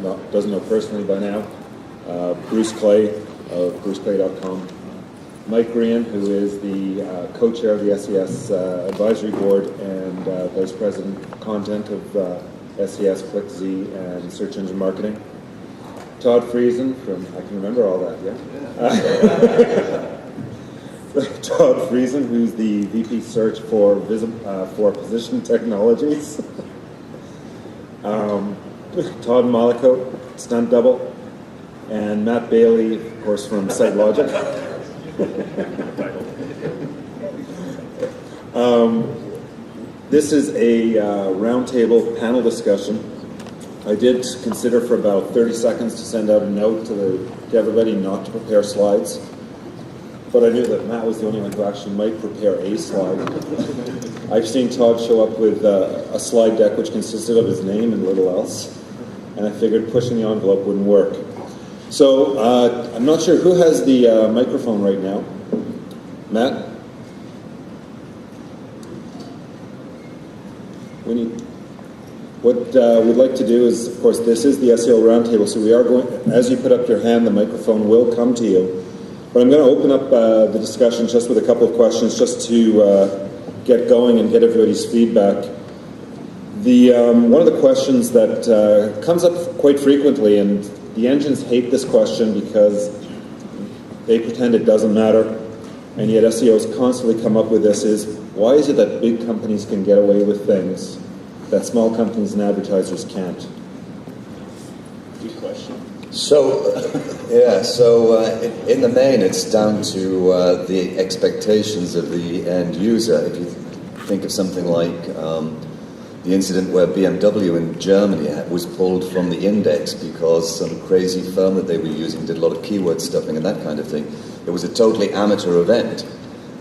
doesn't know personally by now, Bruce Clay of bruceclay.com, Mike Green, who is the co-chair of the SES Advisory Board and Vice President of Content of SES, ClickZ, and Search Engine Marketing. Todd Friesen from, I can remember all that, yeah? Todd Friesen, who's the VP Search for Position Technologies. Todd Mollicoat, Stunt Double. And Matt Bailey, of course, from SiteLogic. This is a roundtable panel discussion. I did consider for about 30 seconds to send out a note to everybody not to prepare slides, but I knew that Matt was the only one who actually might prepare a slide. I've seen Todd show up with a slide deck which consisted of his name and little else, and I figured pushing the envelope wouldn't work. So I'm not sure who has the microphone right now. Matt? What we'd like to do is, of course, this is the SEO Roundtable, so we are going, as you put up your hand, the microphone will come to you. But I'm going to open up the discussion just with a couple of questions, just to get going and get everybody's feedback. One of the questions that comes up quite frequently, and the engines hate this question because they pretend it doesn't matter, and yet SEOs constantly come up with this, is why is it that big companies can get away with things that small companies and advertisers can't? Good question. So in the main, it's down to the expectations of the end user. If you think of something like the incident where BMW in Germany was pulled from the index because some crazy firm that they were using did a lot of keyword stuffing and that kind of thing. It was a totally amateur event,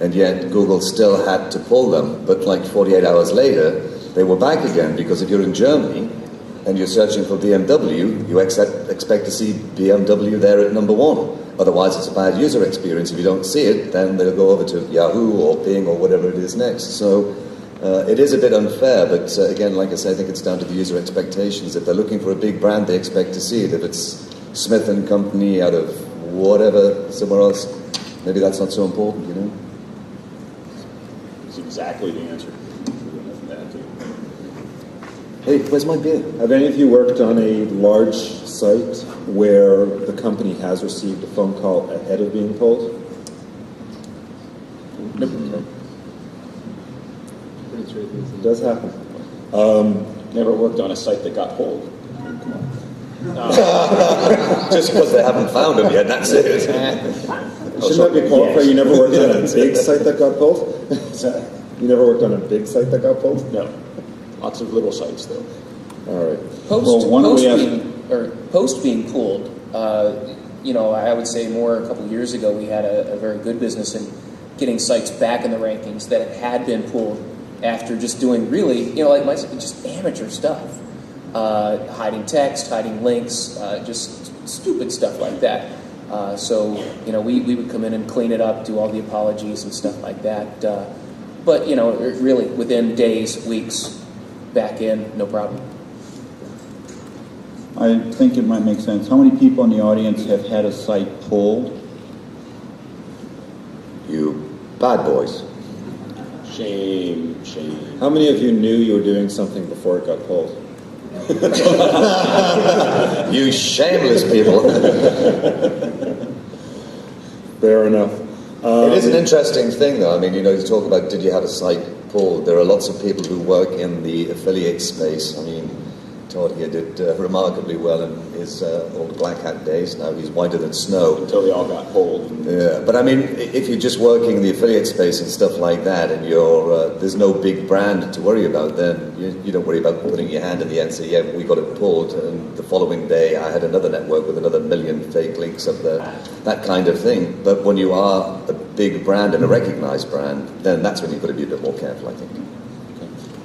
and yet Google still had to pull them. But like 48 hours later, they were back again, because if you're in Germany and you're searching for BMW, you expect to see BMW there at number one. Otherwise, it's a bad user experience. If you don't see it, then they'll go over to Yahoo or Bing or whatever it is next. So it is a bit unfair, but again, like I said, I think it's down to the user expectations. If they're looking for a big brand, they expect to see it. If it's Smith & Company out of whatever, somewhere else, maybe that's not so important, you know? That's exactly the answer. Hey, where's my beer? Have any of you worked on a large site where the company has received a phone call ahead of being pulled? Nope. It does happen. Never worked on a site that got pulled. Just because they haven't found them yet, that's it. Shouldn't that be qualified? You never worked on a big site that got pulled? You never worked on a big site that got pulled? No. Lots of little sites, though. All right. Post being pulled, I would say a couple of years ago, we had a very good business in getting sites back in the rankings that had been pulled after just doing really, just amateur stuff. Hiding text, hiding links, just stupid stuff like that. We would come in and clean it up, do all the apologies and stuff like that. But really within days, weeks, back in, no problem. I think it might make sense. How many people in the audience have had a site pulled? You bad boys. Shame. How many of you knew you were doing something before it got pulled? You shameless people. Fair enough. It is an interesting thing, though. I mean, you talk about did you have a site pulled? There are lots of people who work in the affiliate space. I mean, Todd here did remarkably well in his old Black Hat days. Now he's whiter than snow. Until they all got pulled. Yeah, but I mean, if you're just working in the affiliate space and stuff like that, and there's no big brand to worry about, then you don't worry about putting your hand in the air and say, yeah, we got it pulled, and the following day I had another network with another 1 million fake links up there, that kind of thing. But when you are a big brand and a recognized brand, then that's when you've got to be a bit more careful, I think.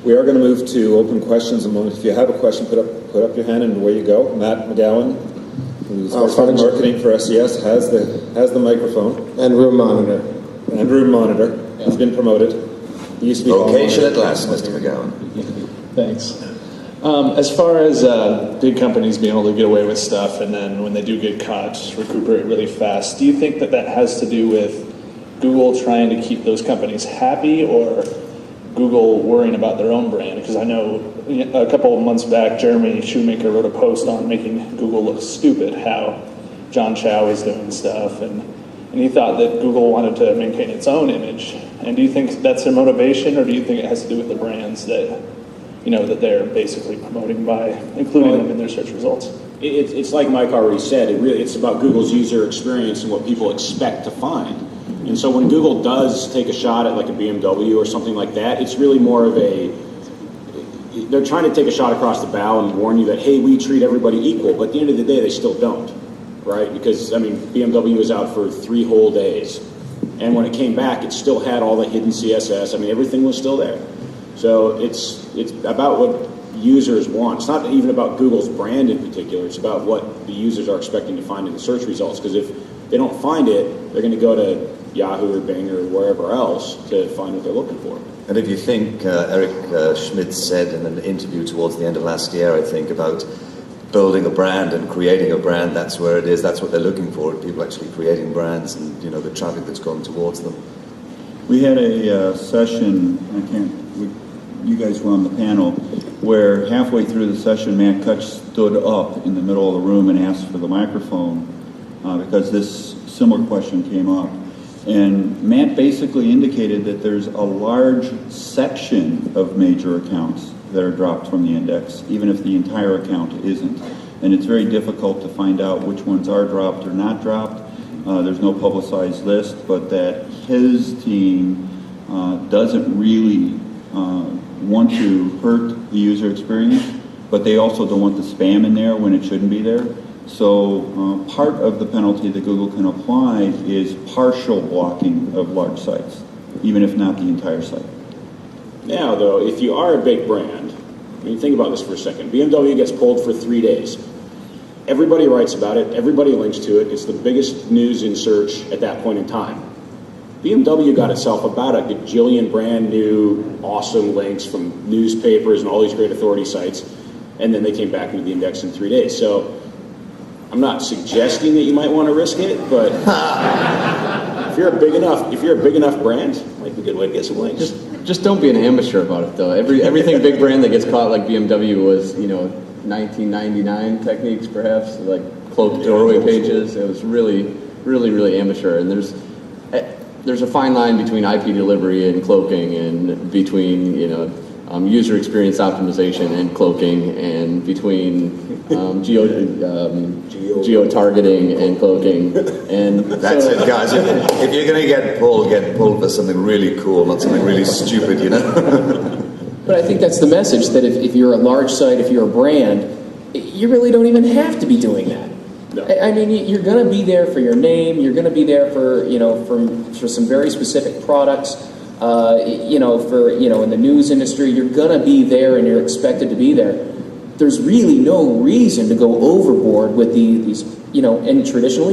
We are going to move to open questions in a moment. If you have a question, put up your hand and away you go. Matt McGowan, who's marketing for SES, has the microphone. And room monitor. Yeah. He's been promoted. He used to be Location at last, Mr. McGowan. Thanks. As far as big companies being able to get away with stuff, and then when they do get caught, recuperate really fast, do you think that that has to do with Google trying to keep those companies happy, or Google worrying about their own brand? Because I know a couple of months back, Jeremy Shoemaker wrote a post on making Google look stupid, how John Chow was doing stuff, and he thought that Google wanted to maintain its own image. And do you think that's their motivation, or do you think it has to do with the brands that, that they're basically promoting by including them in their search results? It's like Mike already said, it's about Google's user experience and what people expect to find. And so when Google does take a shot at like a BMW or something like that, it's really more of they're trying to take a shot across the bow and warn you that, hey, we treat everybody equal, but at the end of the day, they still don't, right? Because, BMW was out for 3 whole days. And when it came back, it still had all the hidden CSS. Everything was still there. So it's about what users want. It's not even about Google's brand in particular. It's about what the users are expecting to find in the search results. Because if they don't find it, they're going to go to Yahoo or Bing or wherever else to find what they're looking for. And if you think, Eric Schmidt said in an interview towards the end of last year, I think, about building a brand and creating a brand, that's where it is, that's what they're looking for, people actually creating brands and, the traffic that's going towards them. We had a session, you guys were on the panel, where halfway through the session, Matt Kutch stood up in the middle of the room and asked for the microphone because this similar question came up. And Matt basically indicated that there's a large section of major accounts that are dropped from the index, even if the entire account isn't. And it's very difficult to find out which ones are dropped or not dropped. There's no publicized list, but that his team doesn't really want to hurt the user experience, but they also don't want the spam in there when it shouldn't be there. So part of the penalty that Google can apply is partial blocking of large sites, even if not the entire site. Now, though, if you are a big brand, think about this for a second. BMW gets pulled for 3 days. Everybody writes about it. Everybody links to it. It's the biggest news in search at that point in time. BMW got itself about a gajillion brand new, awesome links from newspapers and all these great authority sites, and then they came back into the index in 3 days. So I'm not suggesting that you might want to risk it, but if you're a big enough brand, it might be a good way to get some links. Just don't be an amateur about it, though. Everything big brand that gets caught like BMW was, 1999 techniques, perhaps, like cloaked doorway pages. It was really, really, really amateur. And there's a fine line between IP delivery and cloaking, and between user experience optimization and cloaking, and between geo-targeting and cloaking. And That's it, guys. If you're going to get pulled for something really cool, not something really stupid, But I think that's the message, that if you're a large site, if you're a brand, you really don't even have to be doing that. No. You're going to be there for your name. You're going to be there for for some very specific products. In the news industry, you're going to be there, and you're expected to be there. There's really no reason to go overboard with these. And traditionally,